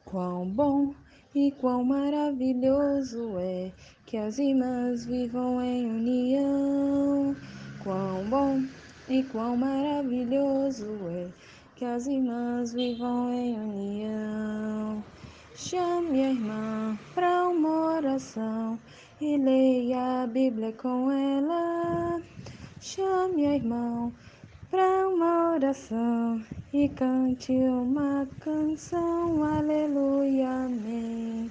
Quão bom e quão maravilhoso é que as irmãs vivam em união. Quão bom e quão maravilhoso é que as irmãs vivam em união. Chame a irmã para uma oração e leia a Bíblia com ela. Chame a irmã para uma oração e cante uma canção, aleluia, amém.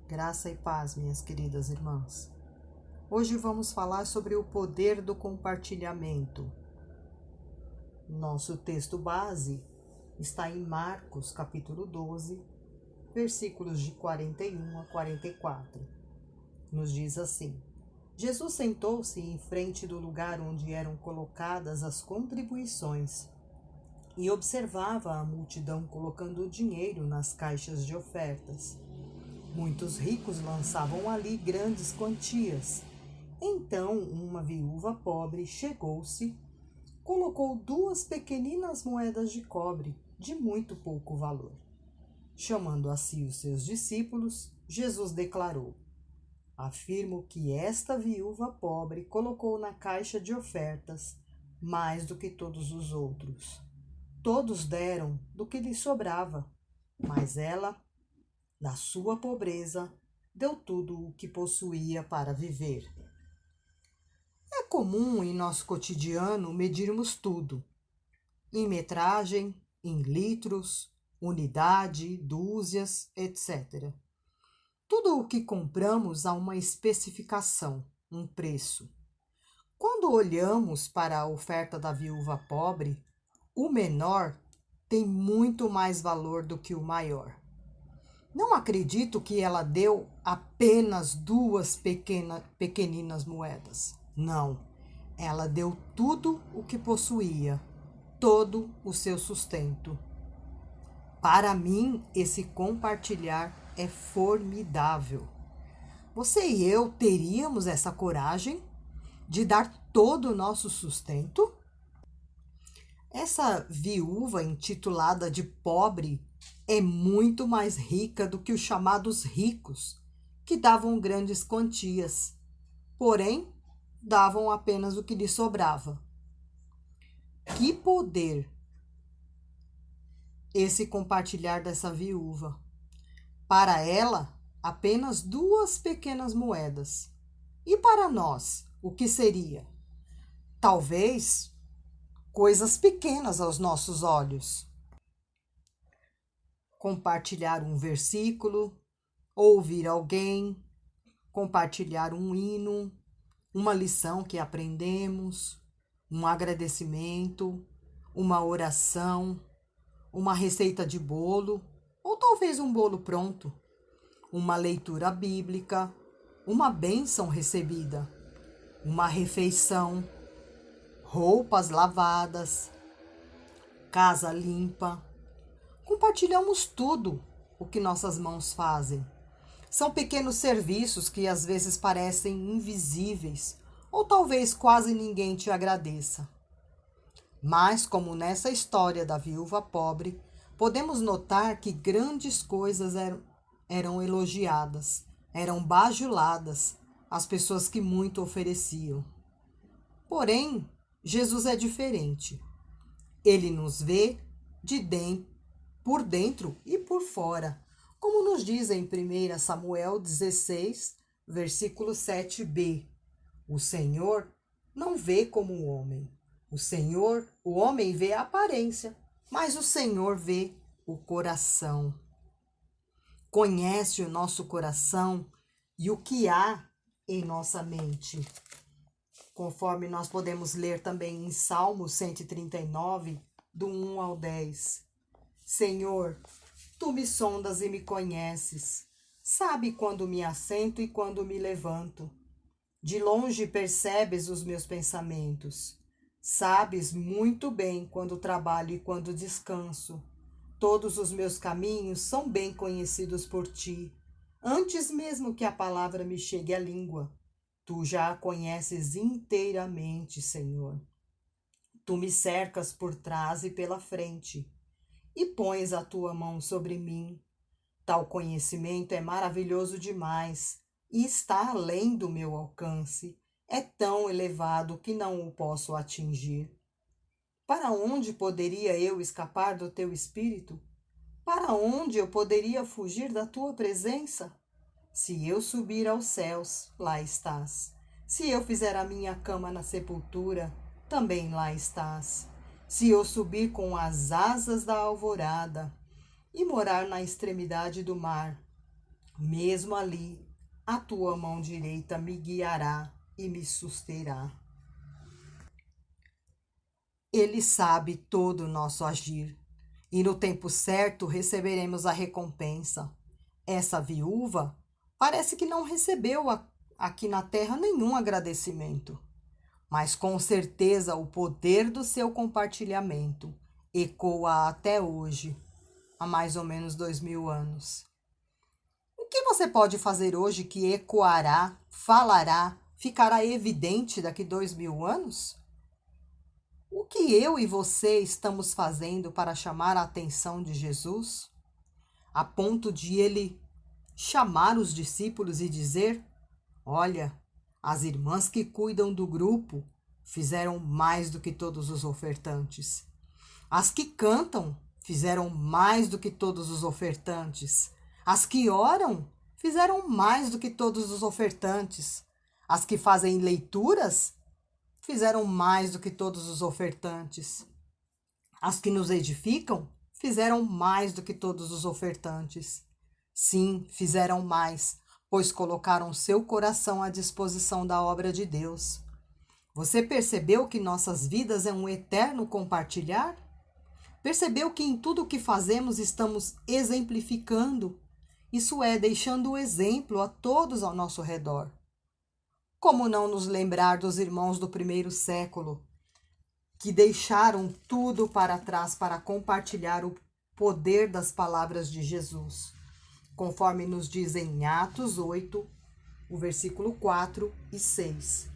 Graça e paz, minhas queridas irmãs. Hoje vamos falar sobre o poder do compartilhamento. Nosso texto base está em Marcos, capítulo 12, versículos de 41 a 44. Nos diz assim: Jesus sentou-se em frente do lugar onde eram colocadas as contribuições e observava a multidão colocando o dinheiro nas caixas de ofertas. Muitos ricos lançavam ali grandes quantias. Então uma viúva pobre chegou-se, colocou 2 pequeninas moedas de cobre, de muito pouco valor. Chamando a si os seus discípulos, Jesus declarou: Afirmo que esta viúva pobre colocou na caixa de ofertas mais do que todos os outros. Todos deram do que lhe sobrava, mas ela, da sua pobreza, deu tudo o que possuía para viver. É comum em nosso cotidiano medirmos tudo, em metragem, em litros, unidade, dúzias, etc. Tudo o que compramos há uma especificação, um preço. Quando olhamos para a oferta da viúva pobre, o menor tem muito mais valor do que o maior. Não acredito que ela deu apenas 2 pequeninas moedas. Não, ela deu tudo o que possuía, todo o seu sustento. Para mim, esse compartilhar é formidável. Você e eu teríamos essa coragem de dar todo o nosso sustento? Essa viúva intitulada de pobre é muito mais rica do que os chamados ricos, que davam grandes quantias, porém davam apenas o que lhe sobrava. Que poder esse compartilhar dessa viúva! Para ela, apenas 2 pequenas moedas. E para nós, o que seria? Talvez coisas pequenas aos nossos olhos. Compartilhar um versículo, ouvir alguém, compartilhar um hino, uma lição que aprendemos, um agradecimento, uma oração, uma receita de bolo, ou talvez um bolo pronto, uma leitura bíblica, uma bênção recebida, uma refeição, roupas lavadas, casa limpa. Compartilhamos tudo o que nossas mãos fazem. São pequenos serviços que às vezes parecem invisíveis, ou talvez quase ninguém te agradeça. Mas, como nessa história da viúva pobre, podemos notar que grandes coisas eram elogiadas, eram bajuladas as pessoas que muito ofereciam. Porém, Jesus é diferente. Ele nos vê de dentro, por dentro e por fora, como nos diz em 1 Samuel 16, versículo 7b. O Senhor não vê como o homem. O homem vê a aparência, mas o Senhor vê o coração. Conhece o nosso coração e o que há em nossa mente. Conforme nós podemos ler também em Salmo 139, do 1 ao 10. Senhor, tu me sondas e me conheces. Sabe quando me assento e quando me levanto. De longe percebes os meus pensamentos. Sabes muito bem quando trabalho e quando descanso. Todos os meus caminhos são bem conhecidos por ti, antes mesmo que a palavra me chegue à língua. Tu já a conheces inteiramente, Senhor. Tu me cercas por trás e pela frente, e pões a tua mão sobre mim. Tal conhecimento é maravilhoso demais e está além do meu alcance. É tão elevado que não o posso atingir. Para onde poderia eu escapar do teu espírito? Para onde eu poderia fugir da tua presença? Se eu subir aos céus, lá estás. Se eu fizer a minha cama na sepultura, também lá estás. Se eu subir com as asas da alvorada e morar na extremidade do mar, mesmo ali, a tua mão direita me guiará e me susterá. Ele sabe todo o nosso agir, e no tempo certo receberemos a recompensa. Essa viúva parece que não recebeu aqui na terra nenhum agradecimento, mas com certeza o poder do seu compartilhamento ecoa até hoje, há mais ou menos 2000 anos. O que você pode fazer hoje que ecoará, falará, ficará evidente daqui 2000 anos? O que eu e você estamos fazendo para chamar a atenção de Jesus, a ponto de ele chamar os discípulos e dizer: olha, as irmãs que cuidam do grupo fizeram mais do que todos os ofertantes. As que cantam fizeram mais do que todos os ofertantes. As que oram fizeram mais do que todos os ofertantes. As que fazem leituras fizeram mais do que todos os ofertantes. As que nos edificam fizeram mais do que todos os ofertantes. Sim, fizeram mais, pois colocaram seu coração à disposição da obra de Deus. Você percebeu que nossas vidas é um eterno compartilhar? Percebeu que em tudo o que fazemos estamos exemplificando? Isso é, deixando o exemplo a todos ao nosso redor. Como não nos lembrar dos irmãos do primeiro século, que deixaram tudo para trás para compartilhar o poder das palavras de Jesus, conforme nos diz em Atos 8, o versículo 4 e 6.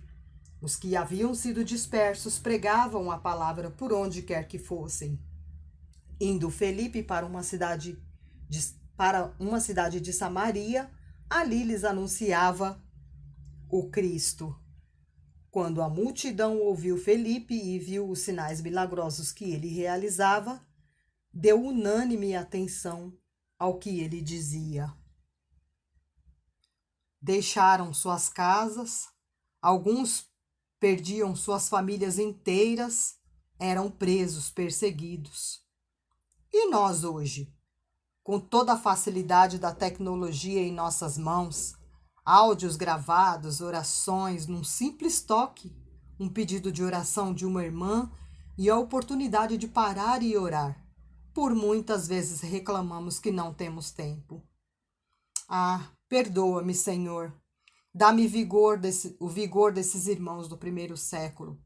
Os que haviam sido dispersos pregavam a palavra por onde quer que fossem. Indo Felipe para uma cidade de Samaria, ali lhes anunciava o Cristo. Quando a multidão ouviu Felipe e viu os sinais milagrosos que ele realizava, deu unânime atenção ao que ele dizia. Deixaram suas casas, alguns perdiam suas famílias inteiras, eram presos, perseguidos. E nós hoje, com toda a facilidade da tecnologia em nossas mãos, áudios gravados, orações num simples toque, um pedido de oração de uma irmã e a oportunidade de parar e orar. Por muitas vezes reclamamos que não temos tempo. Ah, perdoa-me, Senhor. Dá-me o vigor desses irmãos do primeiro século,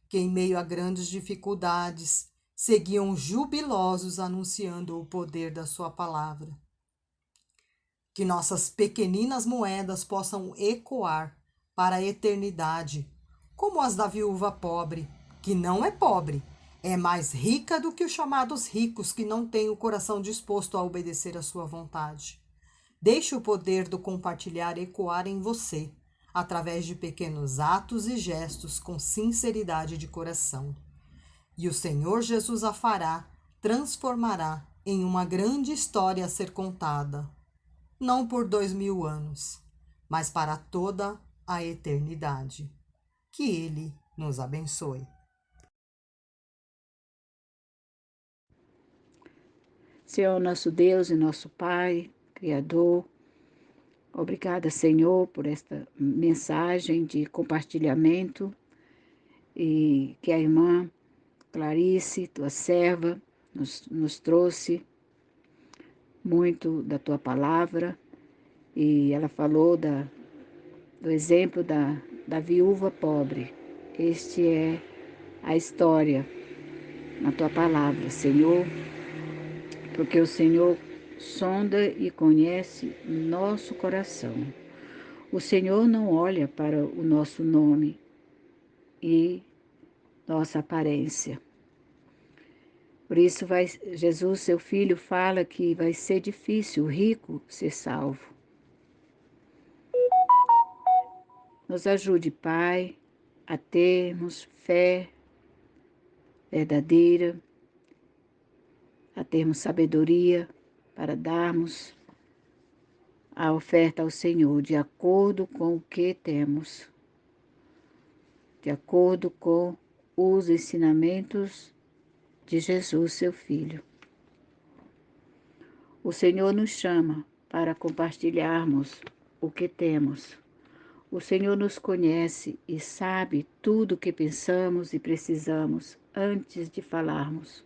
que em meio a grandes dificuldades seguiam jubilosos anunciando o poder da sua palavra. Que nossas pequeninas moedas possam ecoar para a eternidade, como as da viúva pobre, que não é pobre, é mais rica do que os chamados ricos que não têm o coração disposto a obedecer à sua vontade. Deixe o poder do compartilhar ecoar em você, através de pequenos atos e gestos com sinceridade de coração. E o Senhor Jesus a fará, transformará em uma grande história a ser contada, não por 2000 anos, mas para toda a eternidade. Que Ele nos abençoe. Senhor, nosso Deus e nosso Pai, Criador, obrigada, Senhor, por esta mensagem de compartilhamento e que a irmã Clarice, tua serva, nos trouxe muito da tua palavra e ela falou do exemplo da viúva pobre. Este é a história na tua palavra, Senhor, porque o Senhor sonda e conhece nosso coração. O Senhor não olha para o nosso nome e nossa aparência. Por isso, Jesus, seu Filho, fala que vai ser difícil o rico ser salvo. Nos ajude, Pai, a termos fé verdadeira, a termos sabedoria para darmos a oferta ao Senhor de acordo com o que temos, de acordo com os ensinamentos de Jesus, seu Filho. O Senhor nos chama para compartilharmos o que temos. O Senhor nos conhece e sabe tudo o que pensamos e precisamos antes de falarmos.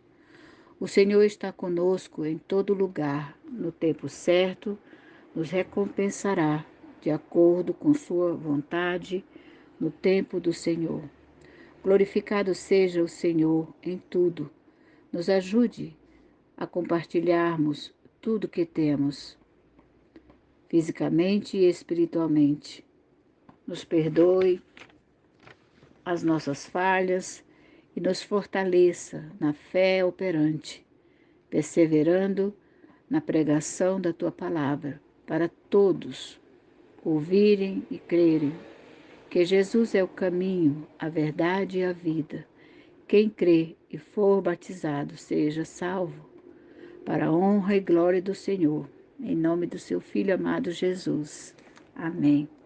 O Senhor está conosco em todo lugar, no tempo certo, nos recompensará de acordo com sua vontade no tempo do Senhor. Glorificado seja o Senhor em tudo. Nos ajude a compartilharmos tudo que temos, fisicamente e espiritualmente. Nos perdoe as nossas falhas e nos fortaleça na fé operante, perseverando na pregação da Tua palavra, para todos ouvirem e crerem que Jesus é o caminho, a verdade e a vida. Quem crê e for batizado seja salvo, para a honra e glória do Senhor, em nome do seu Filho amado Jesus. Amém.